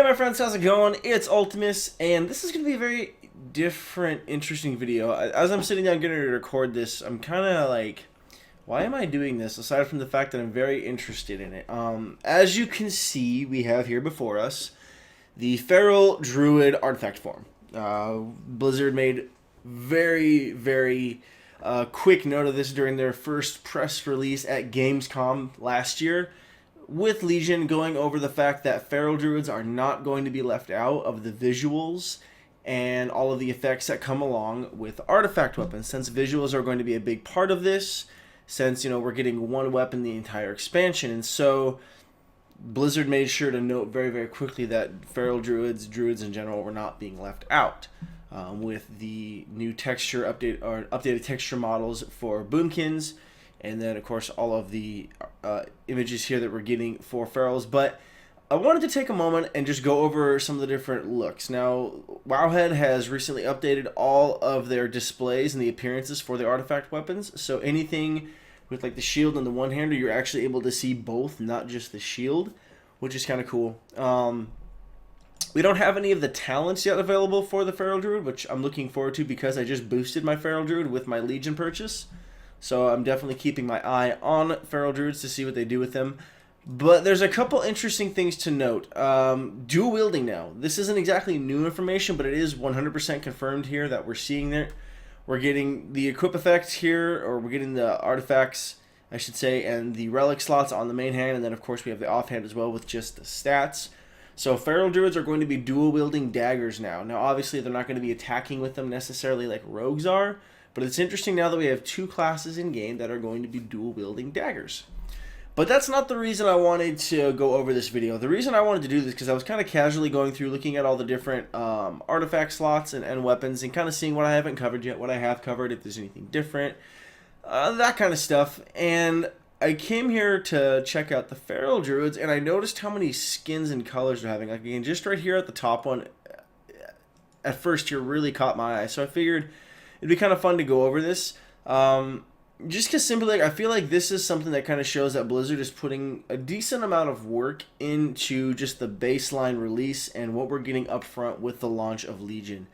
my friends, how's it going? It's Ultimus, and this is going to be a very different, interesting video. As I'm sitting down getting ready to record this, I'm kind of like, why am I doing this, aside from the fact that I'm very interested in it? As you can see, we have here before us the Feral Druid Artifact form. Blizzard made very quick note of this during their first press release at Gamescom last year, with Legion going over the fact that Feral Druids are not going to be left out of the visuals and all of the effects that come along with artifact weapons, since visuals are going to be a big part of this, since, you know, we're getting one weapon the entire expansion. And so Blizzard made sure to note very quickly that Feral Druids in general, were not being left out. With the new texture update, or updated texture models for Boomkins, and then of course all of the images here that we're getting for Ferals. But I wanted to take a moment and just go over some of the different looks. Now, Wowhead has recently updated all of their displays and the appearances for the artifact weapons. So anything with like the shield and the one-hander, you're actually able to see both, not just the shield, which is kind of cool. We don't have any of the talents yet available for the Feral Druid, which I'm looking forward to because I just boosted my Feral Druid with my Legion purchase. So I'm definitely keeping my eye on Feral Druids to see what they do with them. But there's a couple interesting things to note. Dual wielding now. This isn't exactly new information, but it is 100% confirmed here that we're seeing there. We're getting the equip effects here, or we're getting the artifacts, I should say, and the relic slots on the main hand, and then of course we have the offhand as well with just the stats. So Feral Druids are going to be dual wielding daggers now. Now obviously they're not going to be attacking with them necessarily like rogues are, but it's interesting now that we have two classes in game that are going to be dual wielding daggers. But that's not the reason I wanted to go over this video. The reason I wanted to do this because I was kind of casually going through, looking at all the different artifact slots and weapons, and kind of seeing what I haven't covered yet, what I have covered, if there's anything different, that kind of stuff. And I came here to check out the Feral Druids, and I noticed how many skins and colors they're having. Like, again, just right here at the top one, at first here really caught my eye. So I figured it'd be kind of fun to go over this. Just because simply, I feel like this is something that kind of shows that Blizzard is putting a decent amount of work into just the baseline release and what we're getting up front with the launch of Legion.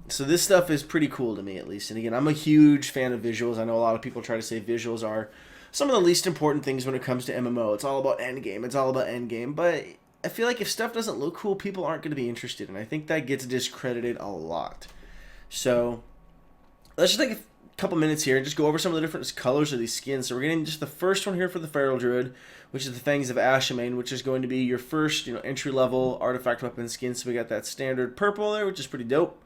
So this stuff is pretty cool to me, at least. And again, I'm a huge fan of visuals. I know a lot of people try to say visuals are some of the least important things when it comes to MMO. It's all about endgame. It's all about endgame. But I feel like if stuff doesn't look cool, people aren't going to be interested. And I think that gets discredited a lot. So let's just take a couple minutes here and just go over some of the different colors of these skins. So we're getting just the first one here for the Feral Druid, which is the Fangs of Ashamain, which is going to be your first, entry-level artifact weapon skin. So we got that standard purple there, which is pretty dope.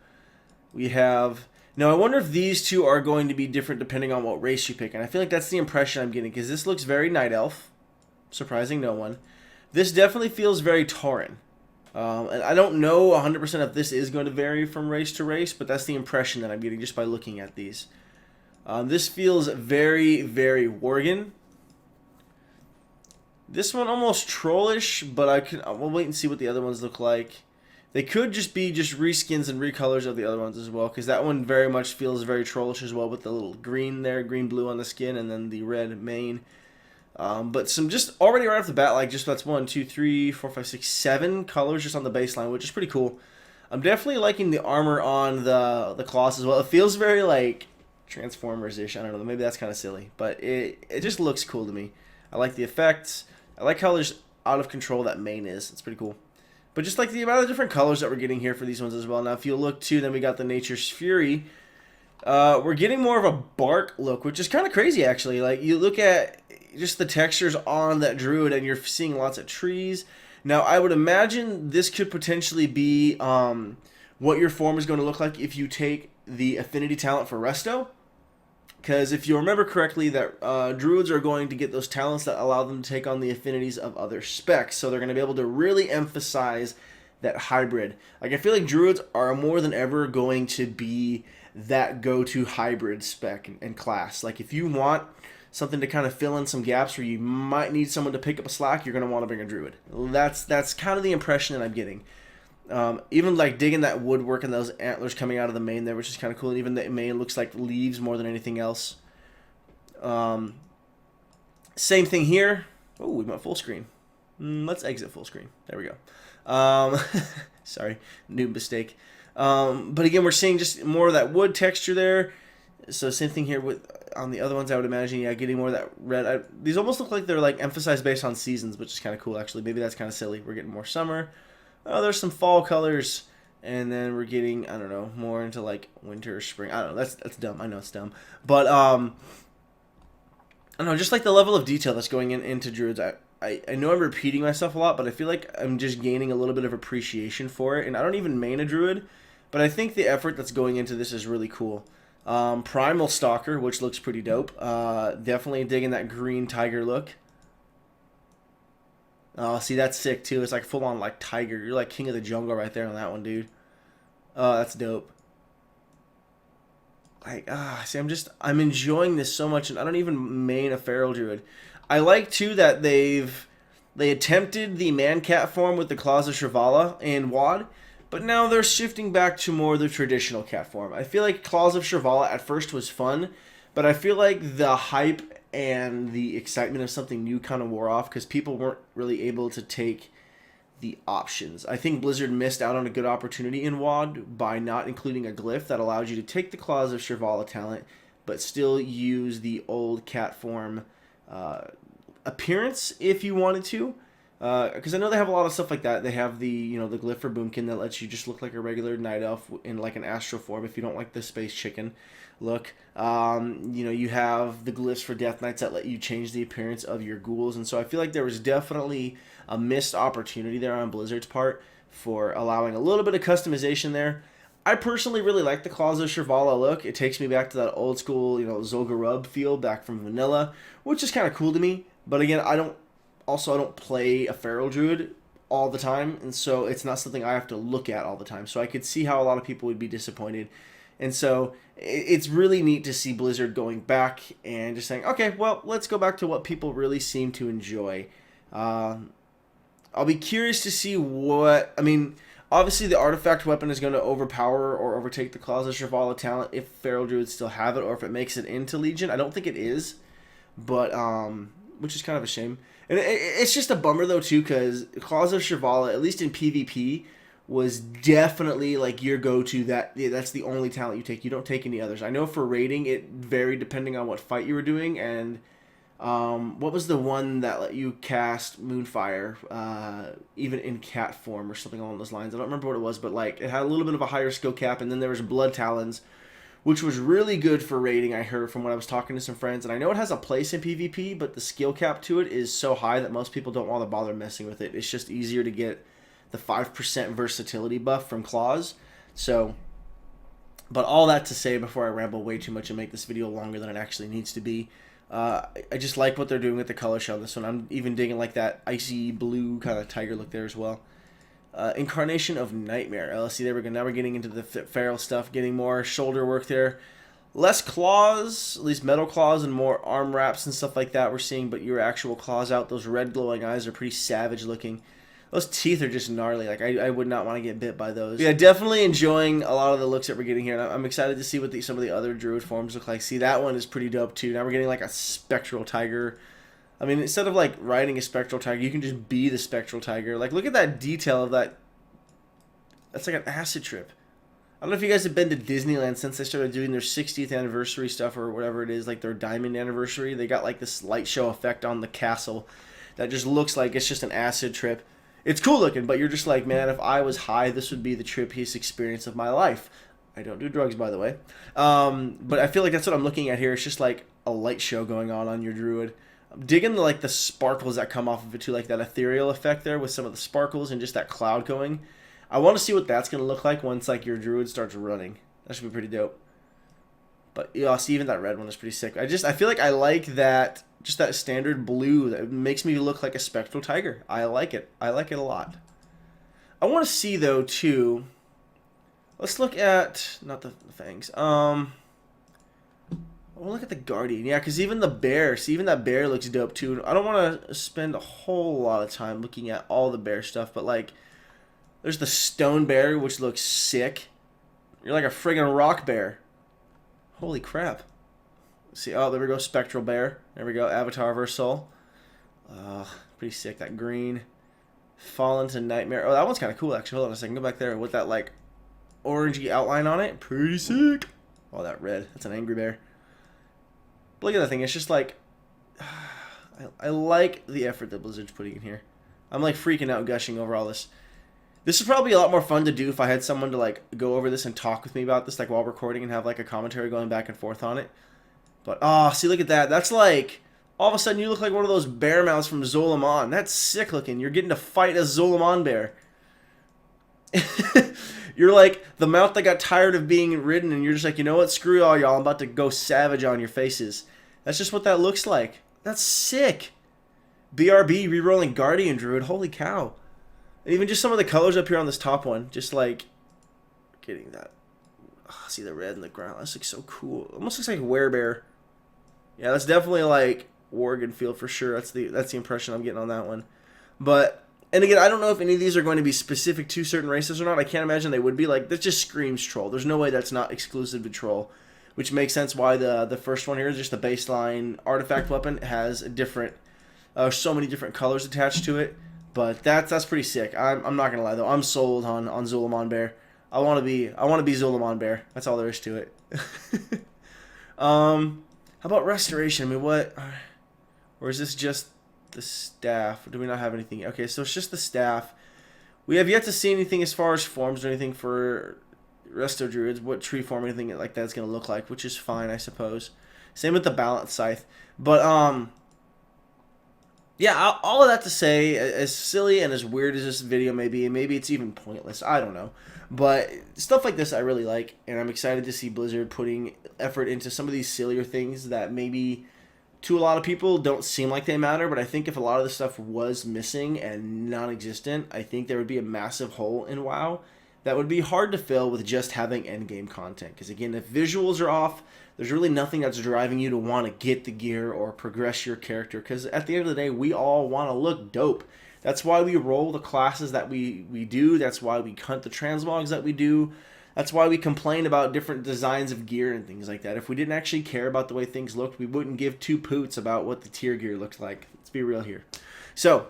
We have... Now, I wonder if these two are going to be different depending on what race you pick. And I feel like that's the impression I'm getting, because this looks very Night Elf, surprising no one. This definitely feels very Tauren. And I don't know 100% if this is going to vary from race to race, but that's the impression that I'm getting just by looking at these. This feels very Worgen. This one almost trollish, but we'll wait and see what the other ones look like. They could just be reskins and recolors of the other ones as well, because that one very much feels very trollish as well, with the little green there, green-blue on the skin, and then the red mane. But some just already right off the bat, like just that's 1, 2, 3, 4, 5, 6, 7 colors just on the baseline, which is pretty cool. I'm definitely liking the armor on the claws as well. It feels very like Transformers-ish. I don't know, maybe that's kind of silly, but it just looks cool to me. I like the effects. I like how there's out of control that mane is. It's pretty cool. But just like the amount of different colors that we're getting here for these ones as well. Now, if you look too, then we got the Nature's Fury. We're getting more of a bark look, which is kind of crazy, actually. Like, you look at just the textures on that druid, and you're seeing lots of trees. Now, I would imagine this could potentially be what your form is going to look like if you take the affinity talent for Resto. Because if you remember correctly, that druids are going to get those talents that allow them to take on the affinities of other specs. So they're going to be able to really emphasize that hybrid. Like, I feel like druids are more than ever going to be that go-to hybrid spec and class. Like, if you want something to kind of fill in some gaps where you might need someone to pick up a slack, you're going to want to bring a druid. That's kind of the impression that I'm getting. Even like digging that woodwork and those antlers coming out of the mane there, which is kind of cool. And even the mane looks like leaves more than anything else. Same thing here. Oh, we went full screen. Let's exit full screen. There we go. Sorry, new mistake. But again, we're seeing just more of that wood texture there. So same thing here with on the other ones. I would imagine, yeah, getting more of that red. These almost look like they're like emphasized based on seasons, which is kind of cool actually. Maybe that's kind of silly. We're getting more summer. Oh, there's some fall colors, and then we're getting, I don't know, more into like winter or spring. I don't know. That's dumb. I know it's dumb, but I don't know. Just like the level of detail that's going into druids. I know I'm repeating myself a lot, but I feel like I'm just gaining a little bit of appreciation for it. And I don't even main a druid, but I think the effort that's going into this is really cool. Primal Stalker, which looks pretty dope. Definitely digging that green tiger look. Oh, see, that's sick too. It's like full on like tiger. You're like king of the jungle right there on that one, dude. Oh, that's dope. Like, see, I'm enjoying this so much, and I don't even main a Feral Druid. I like too that they attempted the man cat form with the Claws of Shrivala and WoD, but now they're shifting back to more the traditional cat form. I feel like Claws of Shrivala at first was fun, but I feel like the hype and the excitement of something new kind of wore off because people weren't really able to take the options. I think Blizzard missed out on a good opportunity in WoD by not including a glyph that allowed you to take the Claws of Shrivala talent, but still use the old cat form appearance if you wanted to. Because I know they have a lot of stuff like that. They have the the glyph for Boomkin that lets you just look like a regular night elf in like an astral form if you don't like the space chicken look. You have the glyphs for Death Knights that let you change the appearance of your ghouls, and so I feel like there was definitely a missed opportunity there on Blizzard's part for allowing a little bit of customization there. I personally really like the Claws of Shrivala look. It takes me back to that old school, Zolgarub feel back from Vanilla, which is kind of cool to me. But again, I don't play a Feral Druid all the time, and so it's not something I have to look at all the time. So I could see how a lot of people would be disappointed. And so it's really neat to see Blizzard going back and just saying, okay, well, let's go back to what people really seem to enjoy. I'll be curious to see what... I mean, obviously the Artifact Weapon is going to overpower or overtake the Claws of Shrivala talent if Feral Druids still have it or if it makes it into Legion. I don't think it is, but which is kind of a shame. And it's just a bummer, though, too, because Claws of Shrivala, at least in PvP, was definitely like your go-to. That's the only talent you take. You don't take any others. I know for raiding, it varied depending on what fight you were doing, and what was the one that let you cast Moonfire, even in cat form or something along those lines? I don't remember what it was, but like it had a little bit of a higher skill cap, and then there was Blood Talons, which was really good for raiding, I heard from when I was talking to some friends. And I know it has a place in PvP, but the skill cap to it is so high that most people don't want to bother messing with it. It's just easier to get the 5% versatility buff from Claws. So, but all that to say, before I ramble way too much and make this video longer than it actually needs to be, I just like what they're doing with the color shell on this one. I'm even digging like that icy blue kind of tiger look there as well. Incarnation of Nightmare. Let's see, there we go. Now we're getting into the feral stuff, getting more shoulder work there. Less claws, at least metal claws, and more arm wraps and stuff like that we're seeing, but your actual claws out. Those red glowing eyes are pretty savage looking. Those teeth are just gnarly. Like, I would not want to get bit by those. Yeah, definitely enjoying a lot of the looks that we're getting here. And I'm excited to see what some of the other druid forms look like. See, that one is pretty dope, too. Now we're getting, like, a Spectral Tiger. I mean, instead of, like, riding a Spectral Tiger, you can just be the Spectral Tiger. Like, look at that detail of that. That's like an acid trip. I don't know if you guys have been to Disneyland since they started doing their 60th anniversary stuff or whatever it is, like their diamond anniversary. They got, like, this light show effect on the castle that just looks like it's just an acid trip. It's cool looking, but you're just like, man, if I was high, this would be the trippiest experience of my life. I don't do drugs, by the way. But I feel like that's what I'm looking at here. It's just like a light show going on your druid. I'm digging the sparkles that come off of it too, like that ethereal effect there with some of the sparkles and just that cloud going. I want to see what that's going to look like once like your druid starts running. That should be pretty dope. But yeah, see, even that red one is pretty sick. I feel like I like that, just that standard blue that makes me look like a Spectral Tiger. I like it. I like it a lot. I want to see though too. Let's look at not the fangs. I want to look at the Guardian. Yeah, because even the bear. See, even that bear looks dope too. I don't want to spend a whole lot of time looking at all the bear stuff, but like, there's the stone bear, which looks sick. You're like a friggin' rock bear. Holy crap. See, oh, there we go, Spectral Bear. There we go, Avatar vs. Soul. Pretty sick, that green. Fall into Nightmare. Oh, that one's kind of cool, actually. Hold on a second. Go back there with that, like, orangey outline on it. Pretty sick. Oh, that red. That's an angry bear. But look at that thing. It's just like... I like the effort that Blizzard's putting in here. I'm, like, freaking out, gushing over all this. This is probably a lot more fun to do if I had someone to, like, go over this and talk with me about this, like, while recording and have, like, a commentary going back and forth on it. But, oh, see, look at that. That's like... All of a sudden, you look like one of those bear mounts from Zolomon. That's sick looking. You're getting to fight a Zolomon bear. You're like the mount that got tired of being ridden, and you're just like, you know what? Screw all y'all. I'm about to go savage on your faces. That's just what that looks like. That's sick. BRB, rerolling Guardian Druid. Holy cow. And even just some of the colors up here on this top one. Just like getting that. Oh, see the red in the ground. That looks so cool. Almost looks like werebear. Yeah, that's definitely like Worgen field for sure. That's the impression I'm getting on that one. But, and again, I don't know if any of these are going to be specific to certain races or not. I can't imagine they would be. Like, that just screams troll. There's no way that's not exclusive to troll, which makes sense why the first one here is just the baseline artifact weapon. It has a different, so many different colors attached to it. But that's pretty sick. I'm not gonna lie though. I'm sold on Zolomon Bear. I want to be Zolomon Bear. That's all there is to it. How about restoration? I mean, what? Or is this just the staff? Or do we not have anything? Okay, so it's just the staff. We have yet to see anything as far as forms or anything for Resto Druids. What tree form or anything like that's going to look like, which is fine, I suppose. Same with the Balance Scythe. But, yeah, all of that to say, as silly and as weird as this video may be, and maybe it's even pointless, I don't know. But stuff like this I really like, and I'm excited to see Blizzard putting effort into some of these sillier things that maybe to a lot of people don't seem like they matter, but I think if a lot of the stuff was missing and non-existent, I think there would be a massive hole in WoW that would be hard to fill with just having endgame content. Because again, if visuals are off, there's really nothing that's driving you to want to get the gear or progress your character. Because at the end of the day, we all want to look dope. That's why we roll the classes that we do. That's why we hunt the transmogs that we do. That's why we complain about different designs of gear and things like that. If we didn't actually care about the way things looked, we wouldn't give two poots about what the tier gear looked like. Let's be real here. So,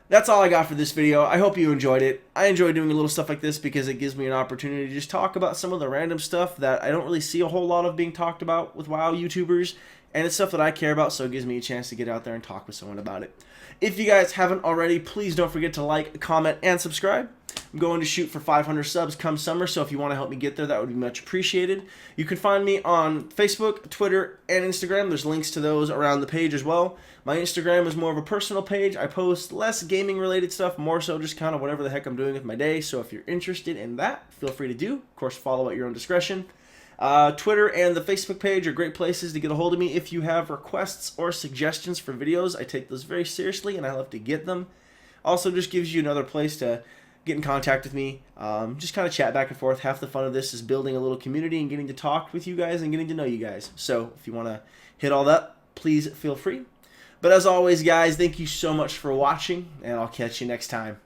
that's all I got for this video. I hope you enjoyed it. I enjoy doing a little stuff like this because it gives me an opportunity to just talk about some of the random stuff that I don't really see a whole lot of being talked about with WoW YouTubers. And it's stuff that I care about, so it gives me a chance to get out there and talk with someone about it. If you guys haven't already, please don't forget to like, comment, and subscribe. I'm going to shoot for 500 subs come summer, so if you want to help me get there, that would be much appreciated. You can find me on Facebook, Twitter, and Instagram. There's links to those around the page as well. My Instagram is more of a personal page. I post less gaming-related stuff, more so just kind of whatever the heck I'm doing with my day. So if you're interested in that, feel free to do. Of course, follow at your own discretion. Twitter and the Facebook page are great places to get a hold of me if you have requests or suggestions for videos. I take those very seriously, and I love to get them. Also, just gives you another place to get in contact with me, just kind of chat back and forth. Half the fun of this is building a little community and getting to talk with you guys and getting to know you guys. So if you want to hit all that, please feel free. But as always, guys, thank you so much for watching, and I'll catch you next time.